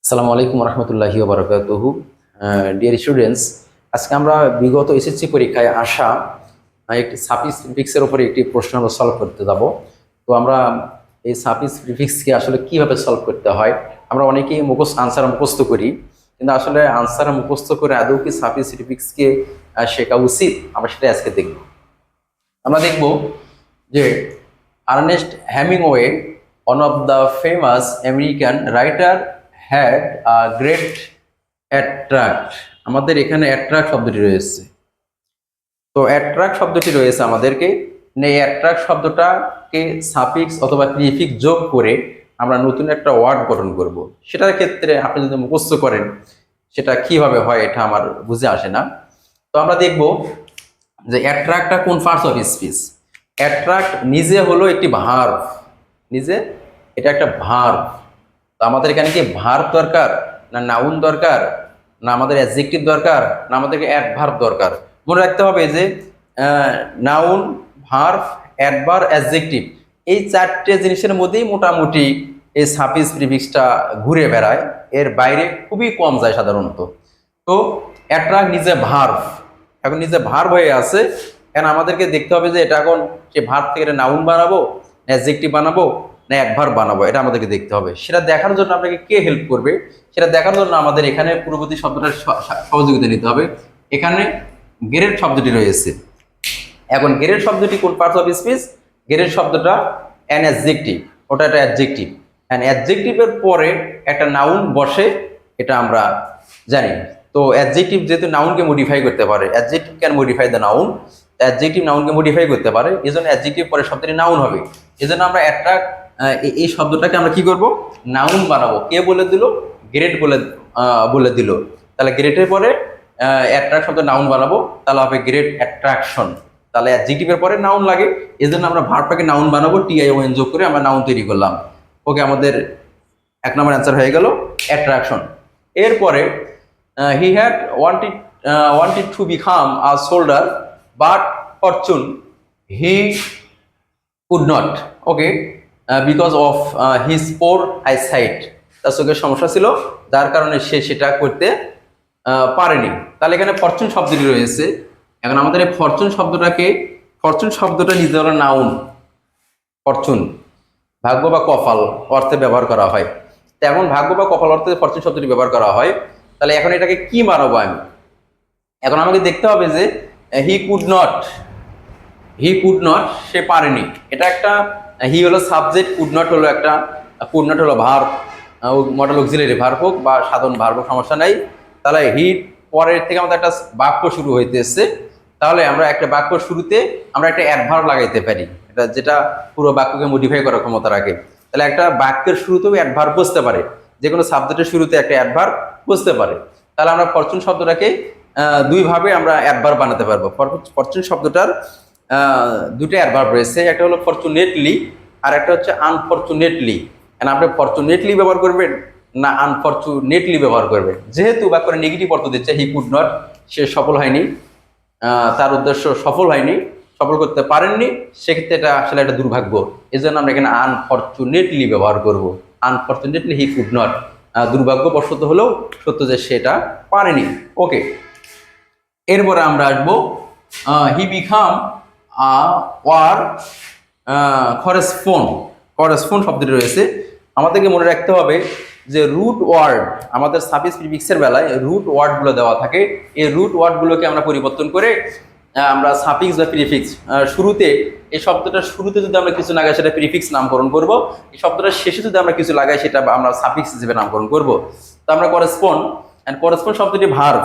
আসসালামু আলাইকুম রহমতুল্লাহি ওয়া বারাকাতুহু। ডিয়ার স্টুডেন্টস, আজকে আমরা বিগত এসএসসি পরীক্ষায় আসা একটি সাফিক্স প্রিফিক্সের উপরে একটি প্রশ্ন আমরা সলভ করতে যাব। তো আমরা এই সাফিক্স প্রিফিক্সকে আসলে কিভাবে সলভ করতে হয়, আমরা অনেকেই আনসার মুখস্থ করি, কিন্তু আসলে আনসার মুখস্থ করে আদৌ কি সাফিক্স প্রিফিক্সকে শেখা উচিত, আমরা সেটা আজকে দেখব। আমরা দেখব যে Ernest Hemingway, one of the famous American writer, had a great attract। আমাদের এখানে অ্যাট্রাক্ট শব্দটি রয়েছে। তো অ্যাট্রাক্ট শব্দটি রয়েছে আমাদেরকে, এই অ্যাট্রাক্ট শব্দটাকে সাফিক্স অথবা প্রিফিক্স যোগ করে আমরা নতুন একটা ওয়ার্ড গঠন করব। সেটার ক্ষেত্রে আপনি যদি মুখস্থ করেন সেটা কিভাবে হয় এটা আমার বুঝে আসে না। তো আমরা দেখব যে অ্যাট্রাক্টটা কোন পার্টস অফ স্পিচ। অ্যাট্রাক্ট নিজে হলো একটি ভার্ব, নিজে এটা একটা ভার্ব। তো আমাদের এখানে কি ভার্ব দরকার, না নাউন দরকার, না আমাদের অ্যাডজেক্টিভ দরকার, না আমাদেরকে অ্যাডভার্ব দরকার? মনে রাখতে হবে যে নাউন, ভার্ব, অ্যাডভার্ব, অ্যাডজেক্টিভ, এই চারটে জিনিসের মধ্যেই মোটামুটি এই সাফিক্স প্রিফিক্সটা ঘুরে বেড়ায়, এর বাইরে খুবই কম যায় সাধারণত। তো অ্যাট্রাক্ট নিজে ভার্ব, এখন নিজে ভার্ব হয়ে আছে। এখন আমাদেরকে দেখতে হবে যে এটা এখন সে ভার্ব থেকে নাউন বানাবো, অ্যাডজেক্টিভ বানাবো, না অ্যাডভার্ব বানাবো, এটা আমাদেরকে দেখতে হবে। সেটা দেখার জন্য আপনাকে কে হেল্প করবে, সেটা দেখার জন্য আমাদের এখানে পূর্ববর্তী শব্দটার সহযোগিতা নিতে হবে। এখানে গ্রেড শব্দটি রয়েছে। এখন গ্রেড শব্দটি কোন পার্টস অফ স্পিচ? গ্রেড শব্দটা অ্যান অ্যাডজেক্টিভ, ওটা একটা অ্যাডজেক্টিভ। অ্যান অ্যাডজেক্টিভের পরে একটা নাউন বসে, এটা আমরা জানি। তো অ্যাডজেক্টিভ যেহেতু নাউনকে মডিফাই করতে পারে, adjective can modify the noun, adjective নাউনকে মডিফাই করতে পারে, এই জন্য অ্যাডজেক্টিভ পরে শব্দটি নাউন হবে। এই জন্য আমরা অ্যাট্রাক্ট এই শব্দটাকে আমরা কি করব, নাউন বানাবো। কে বলে দিল? গ্রেড বলে দিল। তাহলে গ্রেডের পরে অ্যাট্রাক্ট শব্দ নাউন বানাবো, তাহলে হবে গ্রেড অ্যাট্রাকশন। তাহলে অ্যাডজেক্টিভের পরে নাউন লাগে, এই জন্য আমরা ভার্বটাকে নাউন বানাবো, টিআইওএন যোগ করে আমরা নাউন তৈরি করলাম। ওকে, আমাদের 1 নম্বর অ্যান্সার হয়ে গেল অ্যাট্রাকশন। এরপরে he had wanted to become a soldier but fortune he could not, okay, because of his poor eyesight। তার চোখের সমস্যা ছিল, যার কারণে সে সেটা করতে পারেনি। তাহলে এখানে ফরচুন শব্দটি রয়েছে। এখন আমাদের এই ফরচুন শব্দটা নিজে হলো নাউন। ফরচুন ভাগ্য বা কপাল অর্থে ব্যবহার করা হয়। তেমন ভাগ্য বা কপাল অর্থে ফরচুন শব্দটি ব্যবহার করা হয়। তাহলে এখন এটাকে কি মানাবো আমি? এখন আমাকে দেখতে হবে যে হি কুড নট, সে পারেনি। এটা একটা, হি হলো সাবজেক্ট, কুড নট হলো ভার্ব, মডেল অক্সিলারি ভার্ব হোক বা সাধারণ ভার্ব, সমস্যা নাই। তাহলে হি পরের থেকে আমাদের একটা বাক্য শুরু হইতেছে। তাহলে আমরা একটা বাক্য শুরুতে আমরা একটা অ্যাডভার্ব লাগাইতে পারি, এটা যেটা পুরো বাক্যকে মডিফাই করার ক্ষমতা রাখে। তাহলে একটা বাক্যের শুরুতেও অ্যাডভার্ব বসতে পারে, যে কোনো সাবজেক্টের শুরুতে একটা অ্যাডভার্ব বসতে পারে। তাহলে আমরা ফরচুন শব্দটাকে দুইভাবে আমরা অ্যাডভার্ব বানাতে পারবো। ফরচুন শব্দটার দুটো অ্যাডভার্ব রয়েছে, একটা হলো ফরচুনেটলি আর একটা হচ্ছে আনফরচুনেটলি। আপনি ফরচুনেটলি ব্যবহার করবেন না আনফরচুনেটলি ব্যবহার করবেন? যেহেতু বাক্যের নেগেটিভ অর্থ দিচ্ছে, হি কুড নট, সে সফল হয়নি, তার উদ্দেশ্য সফল হয়নি, সফল করতে পারেননি, সেক্ষেত্রে এটা আসলে একটা দুর্ভাগ্য। এই জন্য আমরা এখানে আনফরচুনেটলি ব্যবহার করব। আনফরচুনেটলি হি কুড নট, দুর্ভাগ্যবশত হলেও সত্য যে সেটা পারেনি। ওকে, এরপরে আমরা আসবো হি বিকাম ওয়ার করেসপন্ড শব্দটি রয়েছে। আমাদেরকে মনে রাখতে হবে যে রুট ওয়ার্ড, আমাদের সাফিক্স প্রিফিক্সের বেলায় রুট ওয়ার্ডগুলো দেওয়া থাকে। এই রুট ওয়ার্ডগুলোকে আমরা পরিবর্তন করে আমরা সাফিক্স বা প্রিফিক্স শুরুতে, এই শব্দটার শুরুতে যদি আমরা কিছু লাগাই সেটা প্রিফিক্স নামকরণ করব, এই শব্দটার শেষে যদি আমরা কিছু লাগাই সেটা আমরা সাফিক্স হিসেবে নামকরণ করব। তো আমরা করেসপন্ড শব্দটি ভার্ব,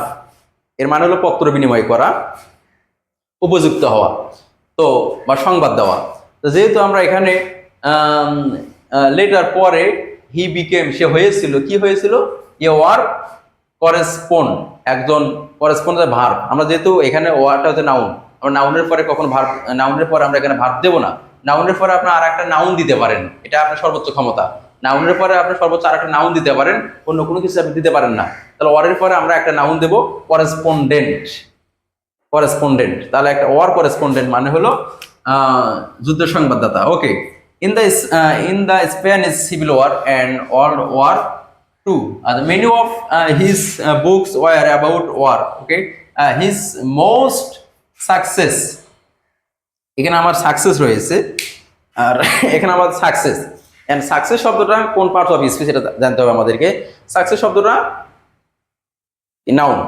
এর মানে হলো পত্র বিনিময় করা, উপযুক্ত হওয়া, তো বা সংবাদ দেওয়া। তো যেহেতু আমরা এখানে লেটার পরে হি বিকেম, সে হয়েছিল, কি হয়েছিল? এ ওয়ার করেসপন্ড, একজন করেসপন্ডের ভার্ব। আমরা যেহেতু এখানে ওয়ারটা হচ্ছে নাউন, আমরা নাউনের পরে কখন ভার্ব, নাউনের পরে আমরা এখানে ভার্ব দেবো না। নাউনের পরে আপনার আর একটা নাউন দিতে পারেন, এটা আপনার সর্বোচ্চ ক্ষমতা। নাউনের পরে আপনি সর্বোচ্চ আর একটা নাউন দিতে পারেন, অন্য কোনো কিছু আপনি দিতে পারেন না। তাহলে ওয়ারের পরে আমরা একটা নাউন দেবো, করেসপন্ডেন্ট। তাহলে একটা ওয়ার করেসপন্ডেন্ট মানে হলো যুদ্ধ সংবাদদাতা। Okay, in the Spanish civil war and world war two many of his books were about war. Okay, his most success, এখানে আমার সাকসেস রয়েছে আর এখানে আমার সাকসেস এন্ড সাকসেস শব্দটা কোন পার্ট অফ স্পিচ এটা জানতে হবে আমাদেরকে। সাকসেস শব্দটা নাউন,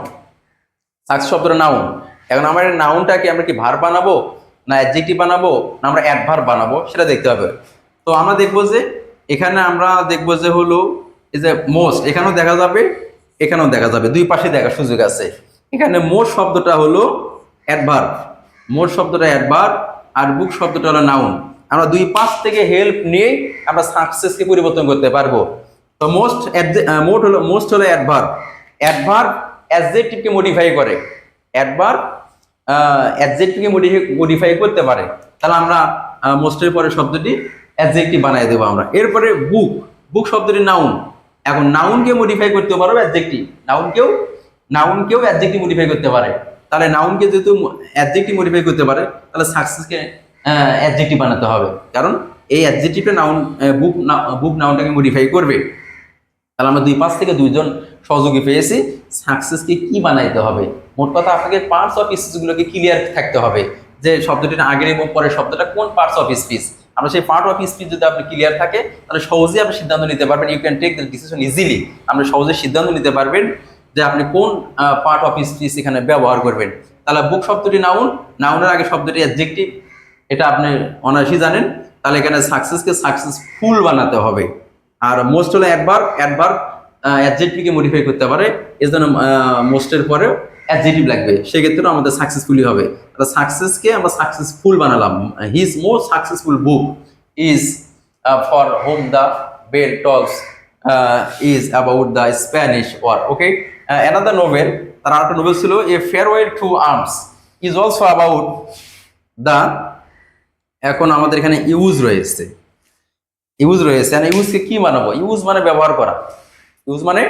সাকসেস শব্দটা নাউন। এখন আমার নাউনটাকে আমরা কি ভার্ব বানাবো না অ্যাডজেক্টিভ বানাবো না আমরা অ্যাডভার্ব বানাবো সেটা দেখতে হবে। তো আমরা দেখবো যে এখানে আমরা দেখবো যে হলো এই যে মোস্ট, এখানেও দেখা যাবে এখানেও দেখা যাবে, দুই পাশে দেখার সুযোগ আছে। এখানে মোস্ট শব্দটা হলো অ্যাডভার্ব, মোস্ট শব্দটা অ্যাডভার্ব আর বুক শব্দটা হলো নাউন। আমরা দুই পাশ থেকে হেল্প নিয়ে আমরা সাকসেসকে পরিবর্তন করতে পারবো। তো মোস্ট হলো অ্যাডভার্ব, অ্যাডভার্ব অ্যাডজেক্টিভকে মডিফাই করে, অ্যাডভার্ব অ্যাডজেক্টিভকে মডিফাই করতে পারে। তাহলে আমরা মোস্টের পরে শব্দটি অ্যাডজেক্টিভ বানিয়ে দেবো আমরা। এরপরে বুক, বুক শব্দটি নাউন। এখন নাউনকে মডিফাই করতে পারবে অ্যাডজেক্টিভ, নাউনকেও অ্যাডজেক্টিভ মডিফাই করতে পারে। তাহলে নাউনকে যেহেতু অ্যাডজেক্টিভ মডিফাই করতে পারে তাহলে সাকসেসকে অ্যাডজেক্টিভ বানাতে হবে, কারণ এই অ্যাডজেক্টিভটা বুক নাউনটাকে মডিফাই করবে। তাহলে আমরা দুই পাশ থেকে দুইজন সহযোগী পেয়েছি। সাকসেসকে কি বানাইতে হবে, মোট কথা আপনাকে পার্টস অফ স্পিচগুলোকে ক্লিয়ার থাকতে হবে যে শব্দটির আগের এবং পরের শব্দটা কোন পার্টস অফ স্পিচ। আমরা সেই পার্ট অফ স্পিচ যদি আপনি ক্লিয়ার থাকে তাহলে সহজেই আপনি সিদ্ধান্ত নিতে পারবেন, you can take the decision easily. আপনি সহজেই সিদ্ধান্ত নিতে পারবেন যে আপনি কোন পার্ট অফ স্পিচ এখানে ব্যবহার করবেন। তাহলে বুক শব্দটি নাউন, নাউনের আগে শব্দটি অ্যাডজেক্টিভ, এটা আপনি অনায়াসই জানেন। তাহলে এখানে সাকসেসকে সাকসেসফুল বানাতে হবে। আর মোস্ট হলো অ্যাডভার্ব, অ্যাডভার্ব অ্যাডজেক্টিভকে মডিফাই করতে পারে, এর জন্য মোস্টের পরেও অ্যাডজেক্টিভ লাগবে, সেক্ষেত্রেও আমাদের সাকসেসফুলি হবে। তাহলে সাকসেসকে আমরা সাকসেসফুল বানালাম। His most successful book is for whom the bell tolls is about the Spanish war. Okay, another novel, তার আরেকটা নোভেল ছিল a farewell to arms is also about the, এখন আমাদের এখানে ইউজ রয়েছে, ইউজ রয়েছে। আর ইউজকে কি বানাবো, ইউজ মানে ব্যবহার করা, ইউজ মানে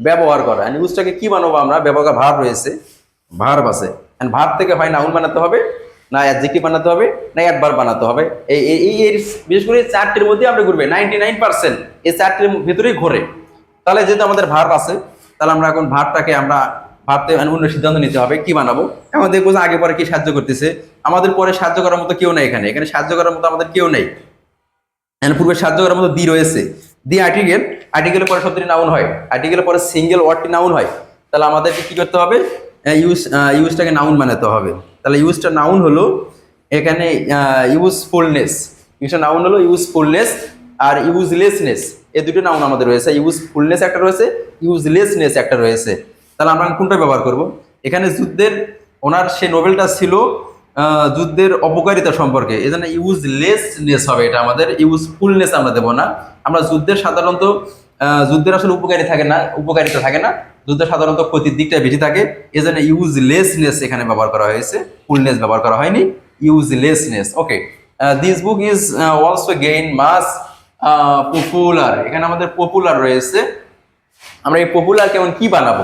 ব্যবহার করা। ইউজটাকে কি বানাবো আমরা, ব্যবহার ভার্ব রয়েছে, ভার্ব আছে, ভার্ব থেকে হয় নাউন বানাতে হবে না অ্যাডজেক্টিভ বানাতে হবে না অ্যাডভার্ব বানাতে হবে। এই বিশেষ করে চারটির মধ্যে আমরা ঘুরবে 99% এই চারটির ভিতরেই ঘোরে। তাহলে যেহেতু আমাদের ভার্ব আছে তাহলে আমরা এখন ভার্বটাকে আমরা ভাবতে অন্য সিদ্ধান্ত নিতে হবে কি বানাবো। এখন দেখবো যে আগে পরে কি সাহায্য করতেছে, আমাদের পরে সাহায্য করার মতো কেউ নেই, এখানে এখানে সাহায্য করার মতো আমাদের কেউ নেই। পূর্বে সাহায্য করার মতো দি রয়েছে, দি আর্টিকেল, আর্টিকেলের পরে শব্দটি নাউন হয়, আর্টিকেলের পরে সিঙ্গেল ওয়ার্ডটি নাউন হয়। তাহলে আমাদেরকে কি করতে হবে, ইউজটাকে নাউন বানাতে হবে। তাহলে ইউজটা নাউন হলো এখানে ইউজফুলনেস, ইউজটা নাউন হলো ইউজফুলনেস আর ইউজলেসনেস, এই দুটো নাউন আমাদের রয়েছে। ইউজফুলনেস একটা রয়েছে, ইউজলেসনেস একটা রয়েছে। তাহলে আমরা কোনটা ব্যবহার করব, এখানে যুদ্ধের ওনার সে নোবেলটা ছিল যুদ্ধের অপকারিতা সম্পর্কে, এই জন্য ইউজলেসনেস হবে এটা আমাদের, ইউজফুলনেস আমরা দেবো না। আমরা যুদ্ধের সাধারণত যুদ্ধের আসলে উপকারিতা থাকে না, যুদ্ধের সাধারণত ক্ষতির দিকটা বেশি থাকে, এই জন্য ইউজলেসনেস এখানে ব্যবহার করা হয়েছে, ফুলনেস ব্যবহার করা হয়নি, uselessness. Okay, this book is also gain mass popular, এখানে আমাদের পপুলার রয়েছে। আমরা এই পপুলার কেমন কি বানাবো,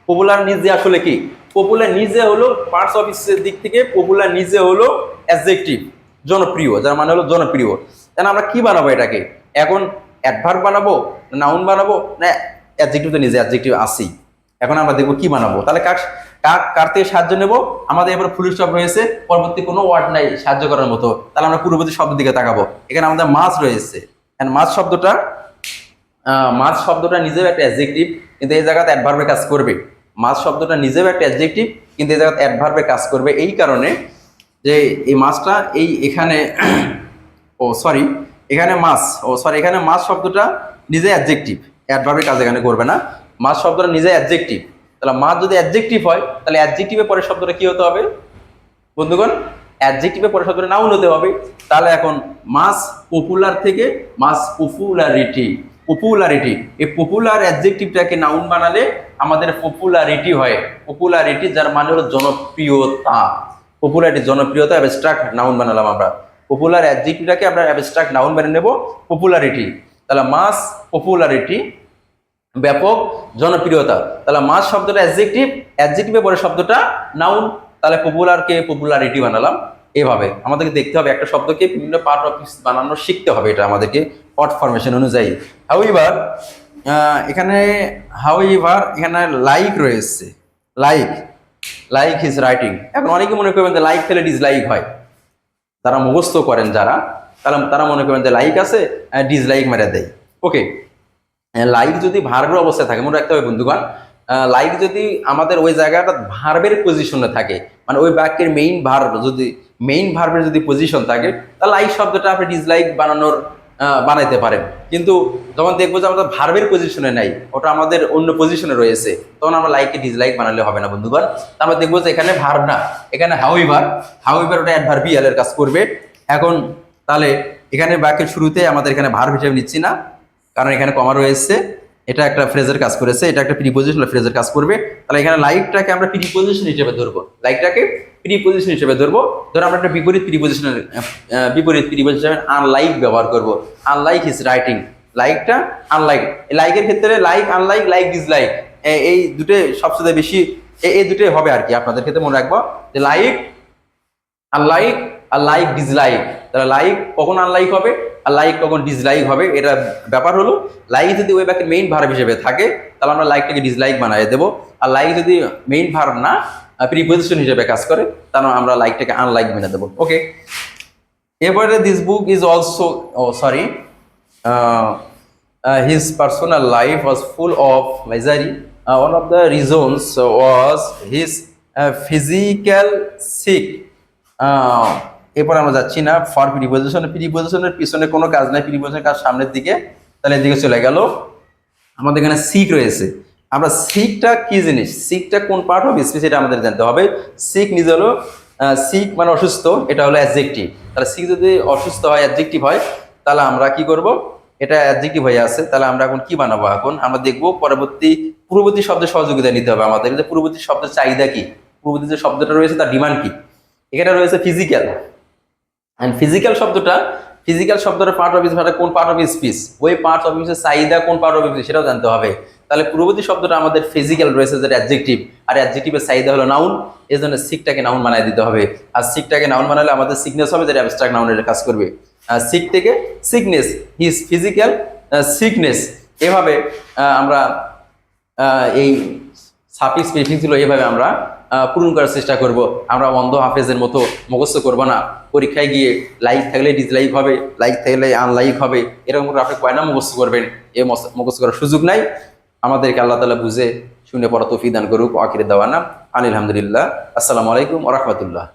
পপুলার নিজে আসলে কি, পপুলার নিজে হলো পার্টস অফ স্পিচের দিক থেকে পপুলার নিজে হলো অ্যাডজেক্টিভ, জনপ্রিয়, যার মানে হলো জনপ্রিয়। তাহলে আমরা কি বানাবো এটাকে, এখন অ্যাডভার্ব বানাবো নাউন বানাবো না অ্যাডজেক্টিভ, তো নিজে অ্যাডজেক্টিভ আসি। এখন আমরা দেখবো কি বানাবো। তাহলে কার থেকে সাহায্য নেব, আমাদের এবার ফুল স্টপ রয়েছে, পরবর্তী কোনো ওয়ার্ড নাই সাহায্য করার মতো। তাহলে আমরা পূর্ববর্তী শব্দের দিকে তাকাবো, এখানে আমাদের মাছ রয়েছে, মাছ শব্দটা নিজেও একটা অ্যাডজেক্টিভ কিন্তু এই জায়গাতে অ্যাডভার্বে কাজ করবে। মাছ শব্দটা নিজেও একটা অ্যাডজেক্টিভ কিন্তু এই জায়গাতে অ্যাডভার্বে কাজ করবে, এই কারণে যে এই মাছটা এখানে এখানে মাছ শব্দটা নিজে অ্যাডজেক্টিভ, অ্যাডভার্বে কাজ এখানে করবে না, মাছ শব্দটা নিজে অ্যাডজেক্টিভ। তাহলে মাছ যদি অ্যাডজেক্টিভ হয় তাহলে অ্যাডজেক্টিভের পরে শব্দটা কি হতে হবে বন্ধুগণ, অ্যাডজেক্টিভের পরে শব্দটা নাউন হতে হবে। তাহলে এখন মাস পপুলার থেকে মাস পপুলারিটি, এই পপুলার অ্যাডজেক্টিভটাকে নাউন বানালে আমাদের পপুলারিটি হয়, পপুলারিটি যার মানে হলো জনপ্রিয়তা, পপুলারিটি জনপ্রিয়তা, অ্যাবস্ট্রাক্ট নাউন বানালাম আমরা, পপুলার অ্যাডজেক্টিভটাকে আমরা অ্যাবস্ট্রাক্ট নাউন বানিয়ে নেব পপুলারিটি। তাহলে মাস পপুলারিটি ব্যাপক জনপ্রিয়তা, তাহলে মাস শব্দটা অ্যাডজেক্টিভ, অ্যাডজেক্টিভের পরে শব্দটা নাউন, তাহলে পপুলারকে পপুলারিটি বানালাম। এভাবে আমাদেরকে দেখতে হবে একটা শব্দকে বিভিন্ন পার্ট অফ স্পিচ বানানো শিখতে হবে, এটা আমাদেরকে ওয়ার্ড ফরমেশন অনুযায়ী। হাউএভার এখানে হাউ এভার এখানে লাইক রয়েছে, লাইক লাইক হিজ রাইটিং। এখন অনেকে মনে করবেন যে লাইক ফেলে ডিসলাইক হয়, তারা মুখস্থ করেন যারা, তারা মনে করবেন যে লাইক আছে ডিসলাইক মেরে দেয়। ওকে, লাইক যদি ভার্বের অবস্থায় থাকে, মনে রাখতে হবে বন্ধুগণ, লাইক যদি আমাদের ওই জায়গাটা ভার্বের পজিশনে থাকে, মানে ওই বাক্যের মেইন ভার্বের যদি পজিশন থাকে, তাহলে লাইক শব্দটা আপনি ডিসলাইক বানাইতে পারেন। কিন্তু যখন দেখবো যে আমাদের ভার্বের পজিশনে নাই, ওটা আমাদের অন্য পজিশনে রয়েছে, তখন আমরা লাইককে ডিসলাইক বানালে হবে না বন্ধুগণ। আমরা দেখবো যে এখানে ভার্ব না, এখানে হাউএভার ওটা অ্যাডভার্বিয়াল এর কাজ করবে। এখন তাহলে এখানে বাক্যের শুরুতে আমাদের এখানে ভার্ব হিসেবে নিচ্ছি না, কারণ এখানে কমা রয়েছে, এটা একটা ফ্রেজের কাজ করেছে, এটা একটা প্রিপোজিশনাল ফ্রেজের কাজ করবে। তাহলে এখানে লাইকটাকে আমরা প্রিপোজিশন হিসেবে ধরবো, লাইকটাকে প্রিপোজিশন হিসেবে ধরবো। ধরো আমরা একটা বিপরীত প্রিপোজিশন হিসেবে আনলাইক ব্যবহার করব। আনলাইক হিজ রাইটিং, লাইকটা আনলাইক, লাইকের ক্ষেত্রে লাইক আনলাইক, লাইক ডিসলাইক, এই দুটো সবচেয়ে বেশি, এই দুটোই হবে আর কি। আপনাদের ক্ষেত্রে মনে রাখবো যে লাইক আনলাইক আর লাইক ডিসলাইক। তাহলে লাইক কখন আনলাইক হবে আর লাইক কখন ডিসলাইক হবে, এটা ব্যাপার হলো। লাইক যদি ওই বাক্যের মেইন ভার্ব হিসেবে থাকে, তাহলে আমরা লাইকটাকে ডিসলাইক বানিয়ে দেবো। আর লাইক যদি মেইন ভার্ব না, প্রিপোজিশন হিসেবে কাজ করে, তাহলে আমরা লাইকটাকে আনলাইক বানিয়ে দেবো। ওকে, এবারে this book is also, sorry, his personal life was full of misery. One of the reasons was his physical sick. এরপর আমরা যাচ্ছি না ফর প্রিপোজিশনের পিছনে কোনো কাজ নাই, প্রিপোজিশনের কাজ সামনের দিকে, তাহলে এদিকে চলে গেল। আমাদের এখানে সিক রয়েছে, আমরা সিকটা কি জিনিস, সিকটা কোন পার্ট অফ স্পিচ এটা আমাদের জানতে হবে। সিক নিজে হলো, সিক মানে অসুস্থ, এটা হলো অ্যাডজেক্টিভ। তাহলে সিক যদি অসুস্থ হয়, অ্যাডজেক্টিভ হয়, তাহলে আমরা কি করব, এটা অ্যাডজেক্টিভ হয়ে আছে, তাহলে আমরা এখন কি বানাবো, এখন আমরা দেখবো পূর্ববর্তী শব্দের সহযোগিতা নিতে হবে আমাদের, যে পূর্ববর্তী শব্দের চাহিদা কি, পূর্ববর্তী যে শব্দটা রয়েছে তার ডিমান্ড কি। এখানে রয়েছে ফিজিক্যাল, এন্ড ফিজিক্যাল শব্দটা পার্ট অফ স্পিচ, কোন পার্ট অফ স্পিচ, ওই পার্ট অফ স্পিচের চাহিদা কোন পার্ট অফ স্পিচ সেটাও জানতে হবে। তাহলে পূর্ববর্তী শব্দটা আমাদের ফিজিক্যাল রয়েছে, যেটা অ্যাডজেক্টিভ, আর অ্যাডজেক্টিভের চাহিদা হলো নাউন, এই জন্য সিকটাকে নাউন বানাই দিতে হবে। আর সিকটাকে নাউন বানালে আমাদের সিকনেস হবে, যেটা অ্যাবস্ট্রাক্ট নাউনের কাজ করবে। সিক থেকে সিকনেস, হিজ ফিজিক্যাল সিকনেস, এভাবে আমরা এই সাফিক্স প্রিফিক্সগুলো এভাবে আমরা পূরণ করার চেষ্টা করব। আমরা অন্ধ হাফেজের মতো মুখস্থ করব না। পরীক্ষায় গিয়ে লাইক থাকলে ডিসলাইক হবে, লাইক থাকলে আনলাইক হবে, এরকম করে আপনি কয়না মুখস্থ করবেন, এ মুখস্থ করার সুযোগ নাই। আমাদেরকে আল্লাহ তাআলা বুঝে শুনে পড়া তৌফিক দান করুক। আখির দাওয়ানা আলহামদুলিল্লাহ, আসসালামু আলাইকুম ওয়া রাহমাতুল্লাহ।